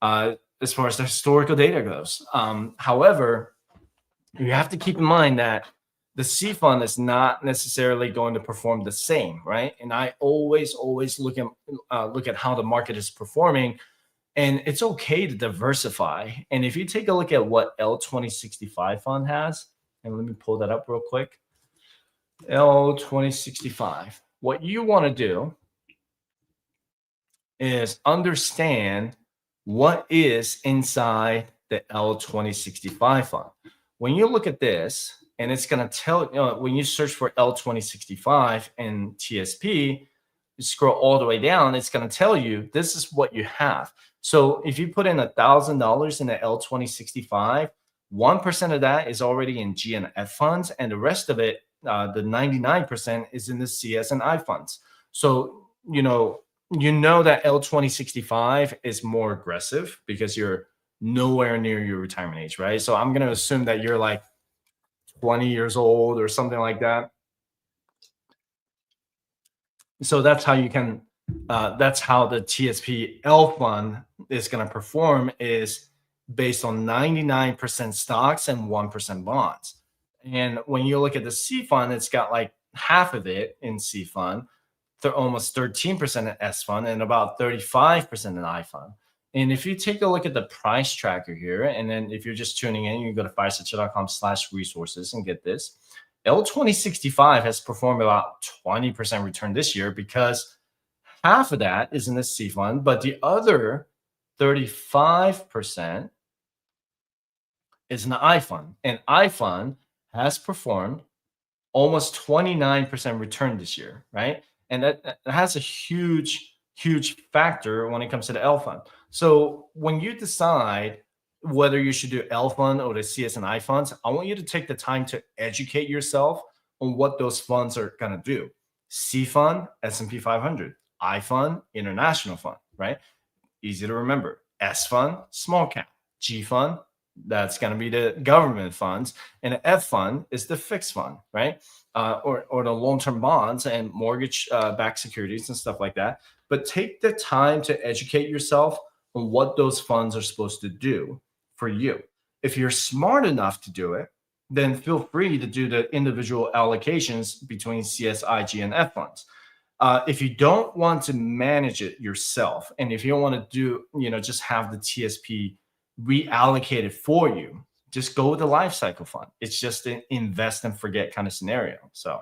as far as the historical data goes. However, you have to keep in mind that the C fund is not necessarily going to perform the same, right? And I always look at how the market is performing, and it's okay to diversify. And if you take a look at what L2065 fund has, and let me pull that up real quick. L2065. What you want to do is understand what is inside the L2065 fund. When you look at this, and it's going to tell when you search for L2065 and TSP, you scroll all the way down, it's going to tell you this is what you have. So if you put in $1,000 in the L2065, 1% of that is already in G and F funds, and the rest of it, the 99%, is in the CS and I funds. So that L2065 is more aggressive because you're nowhere near your retirement age, right? So I'm going to assume that you're like 20 years old or something like that. So that's how that's how the TSP L fund is going to perform, is based on 99% stocks and 1% bonds. And when you look at the C fund, it's got like half of it in C fund, almost 13% in S fund, and about 35% in I fund. And if you take a look at the price tracker here, and then if you're just tuning in, you can go to firesightshare.com/resources and get this. L2065 has performed about 20% return this year because half of that is in the C fund, but the other 35% is in the I fund. And I fund has performed almost 29% return this year, right? And that has a huge factor when it comes to the L fund. So when you decide whether you should do L fund or the CS and I funds, I want you to take the time to educate yourself on what those funds are going to do. C fund, S&P 500. I fund, international fund, right? Easy to remember. S fund, small cap. G fund, that's going to be the government funds, and the F fund is the fixed fund, right? Or the long-term bonds and mortgage-backed securities and stuff like that. But take the time to educate yourself on what those funds are supposed to do for you. If you're smart enough to do it, then feel free to do the individual allocations between CSI, G, and F funds. If you don't want to manage it yourself, and if you don't want to do, just have the TSP reallocated for you, just go with the life cycle fund. It's just an invest and forget kind of scenario. So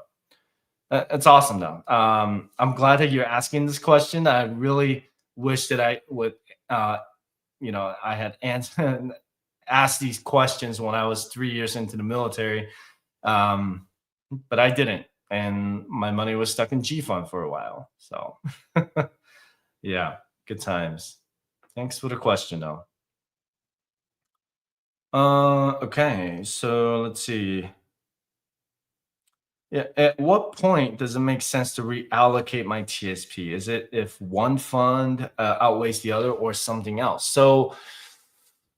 it's awesome though. I'm glad that you're asking this question. I really wish that I would, I had asked these questions when I was 3 years into the military, but I didn't, and my money was stuck in G fund for a while. So yeah, good times. Thanks for the question though. Okay, so let's see. Yeah, at what point does it make sense to reallocate my TSP? Is it if one fund outweighs the other or something else? So,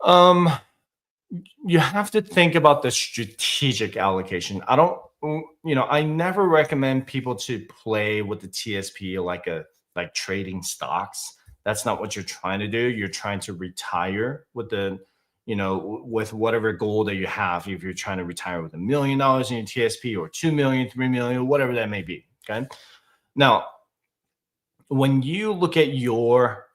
um, you have to think about the strategic allocation. I never recommend people to play with the TSP like trading stocks. That's not what you're trying to do. You're trying to retire with whatever goal that you have. If you're trying to retire with $1 million in your TSP or 2 million, 3 million, whatever that may be. Okay. Now, when you look at your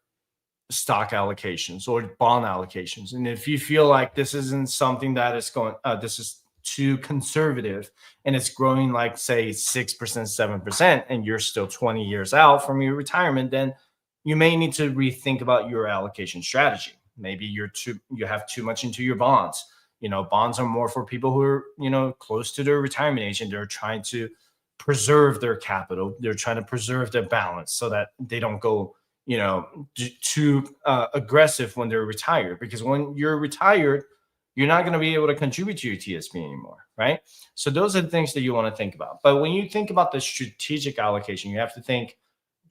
stock allocations or bond allocations, and if you feel like this isn't something that is this is too conservative and it's growing like say 6%, 7%, and you're still 20 years out from your retirement, then you may need to rethink about your allocation strategy. Maybe you have too much into your bonds. Bonds are more for people who are, close to their retirement age, and they're trying to preserve their capital. They're trying to preserve their balance so that they don't go, too aggressive when they're retired. Because when you're retired, you're not going to be able to contribute to your TSP anymore, right? So those are the things that you want to think about. But when you think about the strategic allocation, you have to think,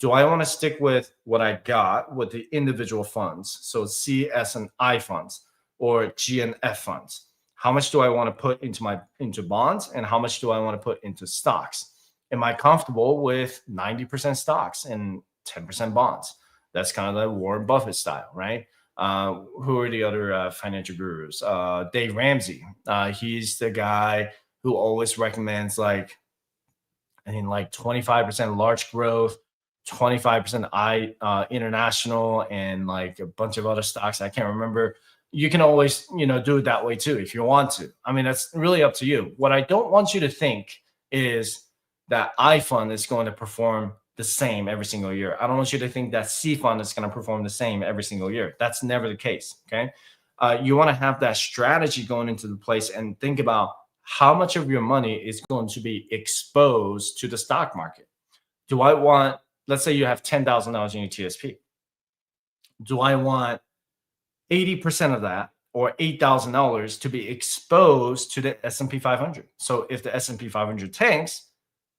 Do I want to stick with what I got with the individual funds? So C, S, and I funds, or G and F funds. How much do I want to put into bonds, and how much do I want to put into stocks? Am I comfortable with 90% stocks and 10% bonds? That's kind of the Warren Buffett style, right? Who are the other financial gurus? Dave Ramsey. He's the guy who always recommends I think like 25% large growth, 25% international, and like a bunch of other stocks. I can't remember. You can always, do it that way too if you want to. I mean, that's really up to you. What I don't want you to think is that I fund is going to perform the same every single year. I don't want you to think that C fund is going to perform the same every single year. That's never the case. Okay. You want to have that strategy going into the place and think about how much of your money is going to be exposed to the stock market. Do I want, let's say you have $10,000 in your TSP. Do I want 80% of that, or $8,000, to be exposed to the S&P 500? So if the S&P 500 tanks,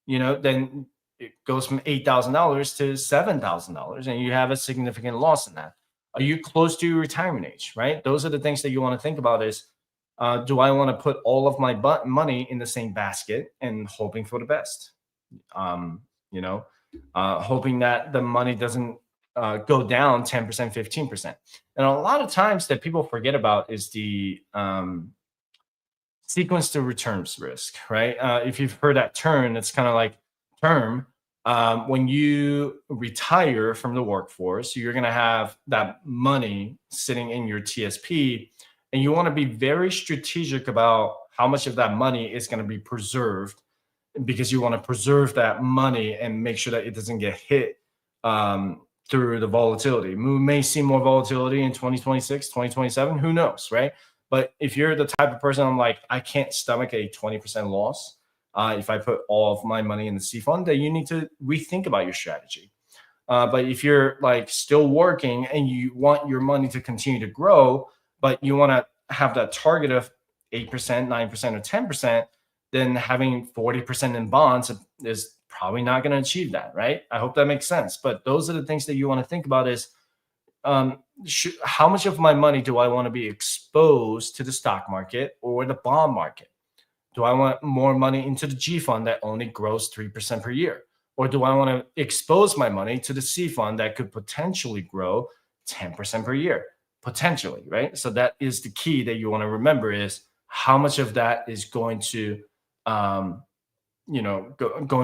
then it goes from $8,000 to $7,000, and you have a significant loss in that. Are you close to your retirement age, right? Those are the things that you want to think about is, do I want to put all of my money in the same basket and hoping for the best? Um, you know, Hoping that the money doesn't go down 10%, 15%. And a lot of times that people forget about is the sequence to returns risk, right? If you've heard that term, it's kind of like term. When you retire from the workforce, you're going to have that money sitting in your TSP, and you want to be very strategic about how much of that money is going to be preserved, because you want to preserve that money and make sure that it doesn't get hit through the volatility. We may see more volatility in 2026, 2027, who knows, right? But if you're the type of person, I'm like, I can't stomach a 20% loss if I put all of my money in the C fund, then you need to rethink about your strategy. But if you're like still working and you want your money to continue to grow, but you want to have that target of 8%, 9%, or 10%, then having 40% in bonds is probably not going to achieve that, right? I hope that makes sense. But those are the things that you want to think about is, how much of my money do I want to be exposed to the stock market or the bond market? Do I want more money into the G fund that only grows 3% per year? Or do I want to expose my money to the C fund that could potentially grow 10% per year? Potentially, right? So that is the key that you want to remember is how much of that is going to, going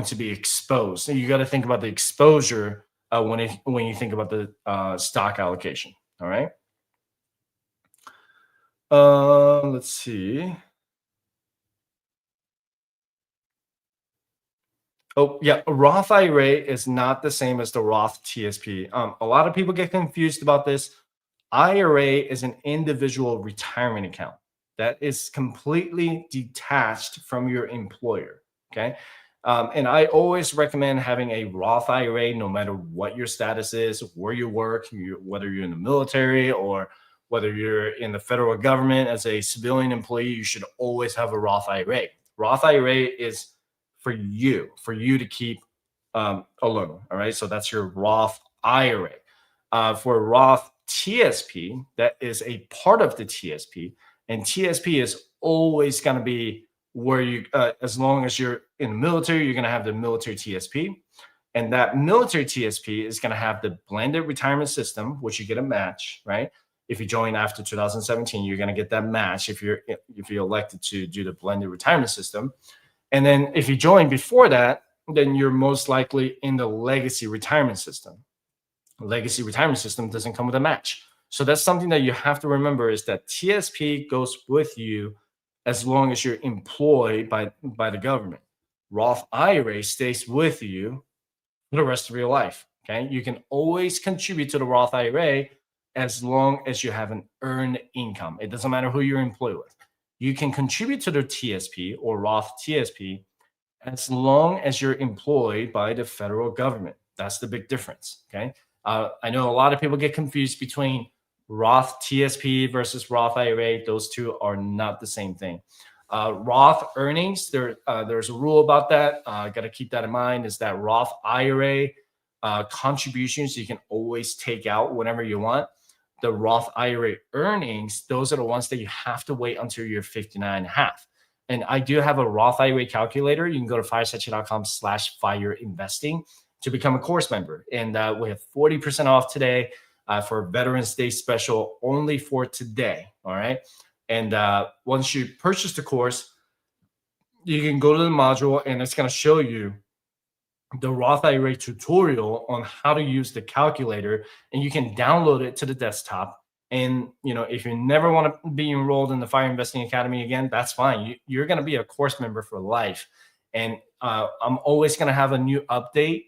to be exposed. So you got to think about the exposure when you think about the stock allocation. All right. Let's see. Oh, yeah. A Roth IRA is not the same as the Roth TSP. A lot of people get confused about this. IRA is an individual retirement account that is completely detached from your employer. Okay. And I always recommend having a Roth IRA, no matter what your status is, where you work, whether you're in the military or whether you're in the federal government as a civilian employee, you should always have a Roth IRA. Roth IRA is for you to keep alone. All right. So that's your Roth IRA. For Roth TSP, that is a part of the TSP. And TSP is always going to be where you, as long as you're in the military, you're going to have the military TSP. And that military TSP is going to have the blended retirement system, which you get a match, right? If you join after 2017, you're going to get that match if you're elected to do the blended retirement system. And then if you join before that, then you're most likely in the legacy retirement system. Legacy retirement system doesn't come with a match. So that's something that you have to remember is that TSP goes with you as long as you're employed by the government. Roth IRA stays with you for the rest of your life. Okay. You can always contribute to the Roth IRA as long as you have an earned income. It doesn't matter who you're employed with. You can contribute to the TSP or Roth TSP as long as you're employed by the federal government. That's the big difference. Okay. I know a lot of people get confused between Roth TSP versus Roth IRA. Those two are not the same thing. Roth earnings, there's a rule about that. Got to keep that in mind, is that Roth IRA contributions you can always take out whenever you want. The Roth IRA earnings, those are the ones that you have to wait until you're 59 and a half. And I do have a Roth IRA calculator. You can go to firesightchat.com/fire investing to become a course member. And we have 40% off today for Veterans Day special only for today. All right. And once you purchase the course, you can go to the module and it's going to show you the Roth IRA tutorial on how to use the calculator, and you can download it to the desktop. And if you never want to be enrolled in the Fire Investing Academy again, that's fine. You're going to be a course member for life. And I'm always going to have a new update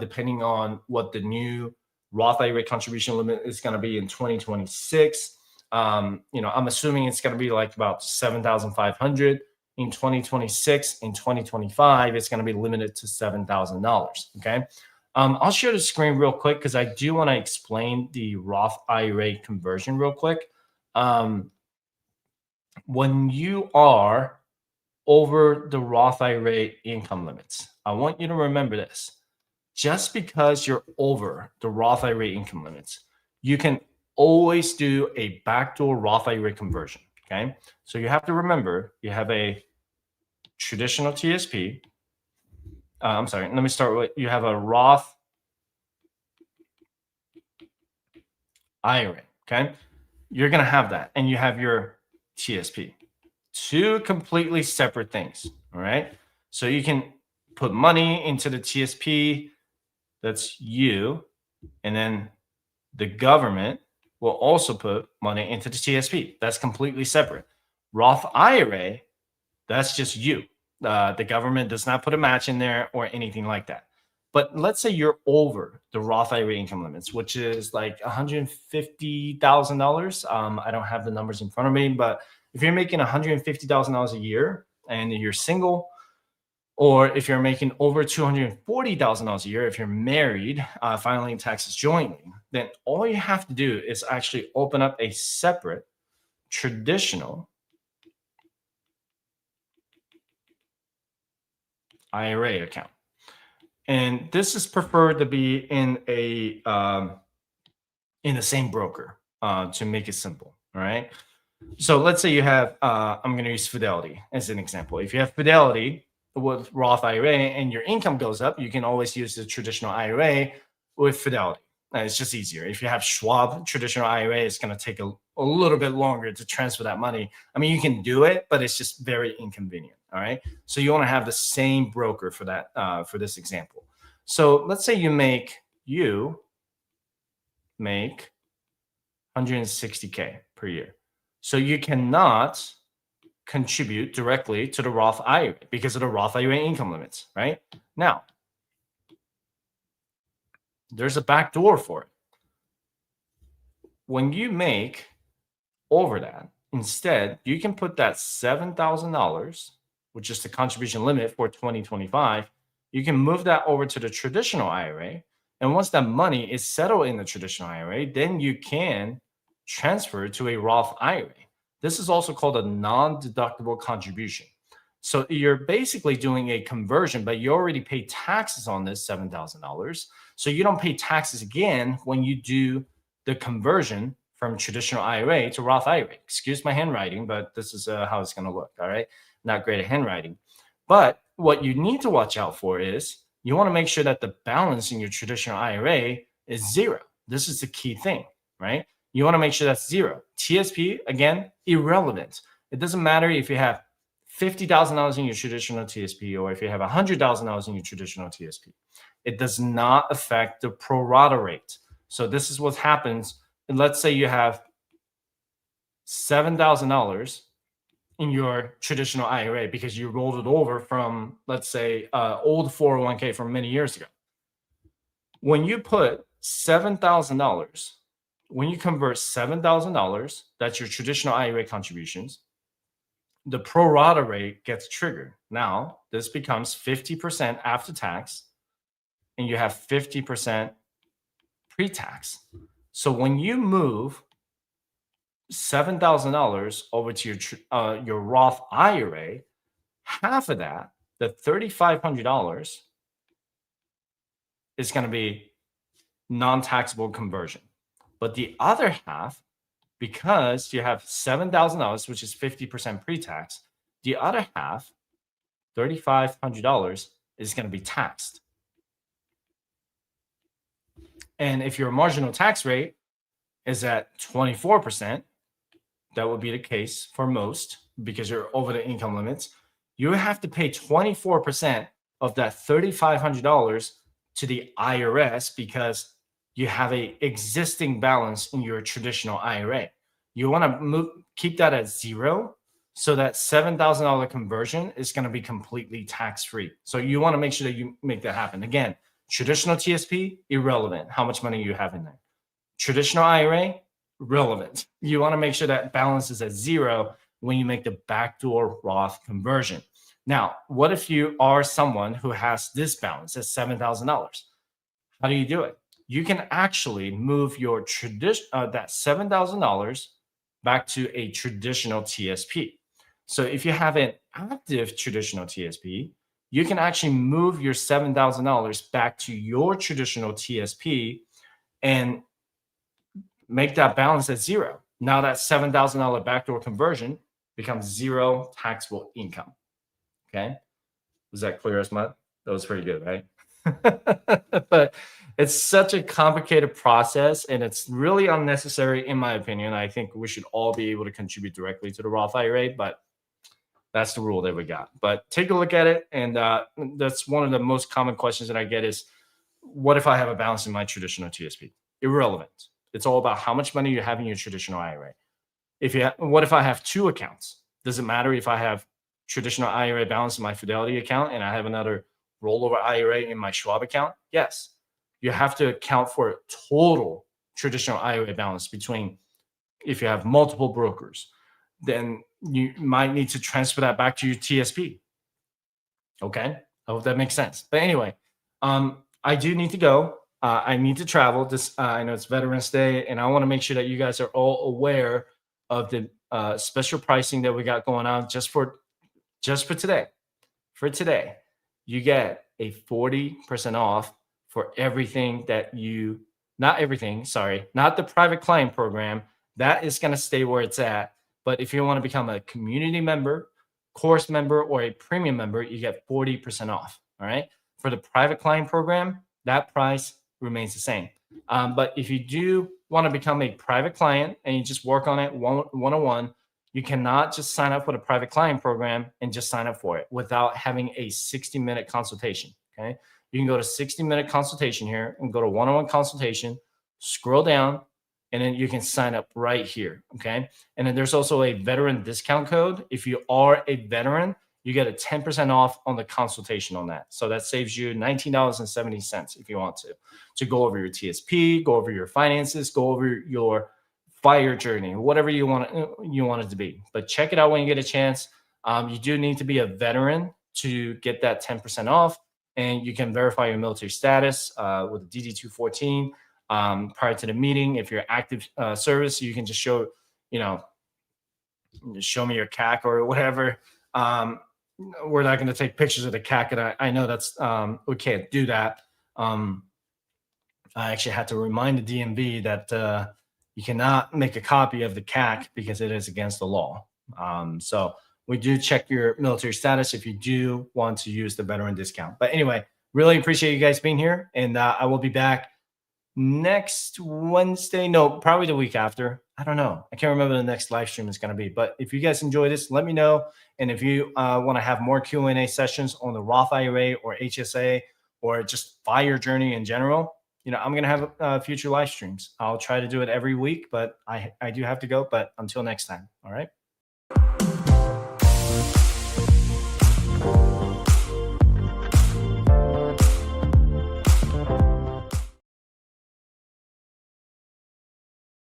depending on what the new Roth IRA contribution limit is going to be in 2026. I'm assuming it's going to be like about 7,500. In 2026, in 2025, it's going to be limited to $7,000. Okay. I'll share the screen real quick because I do want to explain the Roth IRA conversion real quick. When you are over the Roth IRA income limits, I want you to remember this. Just because you're over the Roth IRA income limits, you can always do a backdoor Roth IRA conversion. Okay. So you have to remember you have a traditional TSP. I'm sorry. Let me start with, you have a Roth IRA. Okay. You're going to have that. And you have your TSP. Two completely separate things. All right. So you can put money into the TSP. That's you. And then the government will also put money into the TSP. That's completely separate. Roth IRA, that's just you. The government does not put a match in there or anything like that. But let's say you're over the Roth IRA income limits, which is like $150,000. I don't have the numbers in front of me, but if you're making $150,000 a year and you're single, or if you're making over $240,000 a year, if you're married, filing taxes jointly, then all you have to do is actually open up a separate traditional IRA account. And this is preferred to be in the same broker to make it simple. All right. So let's say you have, I'm going to use Fidelity as an example. If you have Fidelity with Roth IRA and your income goes up, you can always use the traditional IRA with Fidelity. It's just easier. If you have Schwab traditional IRA, it's going to take a little bit longer to transfer that money. I mean, you can do it, but it's just very inconvenient. All right. So you want to have the same broker for that, for this example. So let's say you make 160K per year. So you cannot contribute directly to the Roth IRA because of the Roth IRA income limits, right? Now, there's a back door for it. When you make over that, instead, you can put that $7,000, which is the contribution limit for 2025, you can move that over to the traditional IRA. And once that money is settled in the traditional IRA, then you can transfer to a Roth IRA. This is also called a non-deductible contribution. So you're basically doing a conversion, but you already pay taxes on this $7,000. So you don't pay taxes again when you do the conversion from traditional IRA to Roth IRA. Excuse my handwriting, but this is how it's going to look. All right. Not great at handwriting. But what you need to watch out for is you want to make sure that the balance in your traditional IRA is zero. This is the key thing, right? You want to make sure that's zero. TSP, again, irrelevant. It doesn't matter if you have $50,000 in your traditional TSP or if you have $100,000 in your traditional TSP. It does not affect the pro rata rate. So this is what happens. And let's say you have $7,000 in your traditional IRA because you rolled it over from, let's say, old 401k from many years ago. When you put $7,000, when you convert $7,000, that's your traditional IRA contributions, the pro rata rate gets triggered. Now, this becomes 50% after tax, and you have 50% pre-tax. So when you move $7,000 over to your Roth IRA, half of that, the $3,500, is going to be non-taxable conversion. But the other half, because you have $7,000, which is 50% pre-tax, the other half, $3,500, is going to be taxed. And if your marginal tax rate is at 24%, that would be the case for most because you're over the income limits. You have to pay 24% of that $3,500 to the IRS because you have a existing balance in your traditional IRA. You want to keep that at zero so that $7,000 conversion is going to be completely tax-free. So you want to make sure that you make that happen. Again, traditional TSP, irrelevant how much money you have in there. Traditional IRA, relevant. You want to make sure that balance is at zero when you make the backdoor Roth conversion. Now, what if you are someone who has this balance at $7,000? How do you do it? You can actually move your that $7,000 back to a traditional TSP. So if you have an active traditional TSP, you can actually move your $7,000 back to your traditional TSP and make that balance at zero. Now that $7,000 backdoor conversion becomes zero taxable income. Okay. Was that clear as mud? That was pretty good, right? But it's such a complicated process and it's really unnecessary, in my opinion. I think we should all be able to contribute directly to the Roth IRA, but that's the rule that we got. But take a look at it. And that's one of the most common questions that I get is, what if I have a balance in my traditional TSP? Irrelevant. It's all about how much money you have in your traditional IRA. What if I have two accounts? Does it matter if I have traditional IRA balance in my Fidelity account and I have another rollover IRA in my Schwab account? Yes. You have to account for total traditional IRA balance between, if you have multiple brokers, then you might need to transfer that back to your TSP. Okay. I hope that makes sense. But anyway, I do need to go. I need to travel. I know it's Veterans Day, and I want to make sure that you guys are all aware of the special pricing that we got going on just for today. For today, you get a 40% off for everything that not the private client program. That is going to stay where it's at. But if you want to become a community member, course member, or a premium member, you get 40% off. All right. For the private client program, that price remains the same. But if you do want to become a private client and you just work on it one-on-one, you cannot just sign up for the private client program and just sign up for it without having a 60-minute consultation. Okay. You can go to 60-minute consultation here and go to one-on-one consultation, scroll down, and then you can sign up right here. Okay. And then there's also a veteran discount code. If you are a veteran, you get a 10% off on the consultation on that. So that saves you $19.70 if you want to go over your TSP, go over your finances, go over your FIRE journey, whatever you want it to be. But check it out when you get a chance. You do need to be a veteran to get that 10% off, and you can verify your military status with the DD-214 prior to the meeting. If you're active service, you can just show me your CAC or whatever. We're not going to take pictures of the CAC, and I know that's we can't do that. I actually had to remind the DMV that you cannot make a copy of the CAC because it is against the law. So we do check your military status if you do want to use the veteran discount. But anyway, really appreciate you guys being here, and I will be back next Wednesday. No, probably the week after. I don't know. I can't remember the next live stream is going to be. But if you guys enjoy this, let me know. And if you want to have more Q&A sessions on the Roth IRA or HSA or just FIRE journey in general, I'm going to have future live streams. I'll try to do it every week, but I do have to go. But until next time. All right.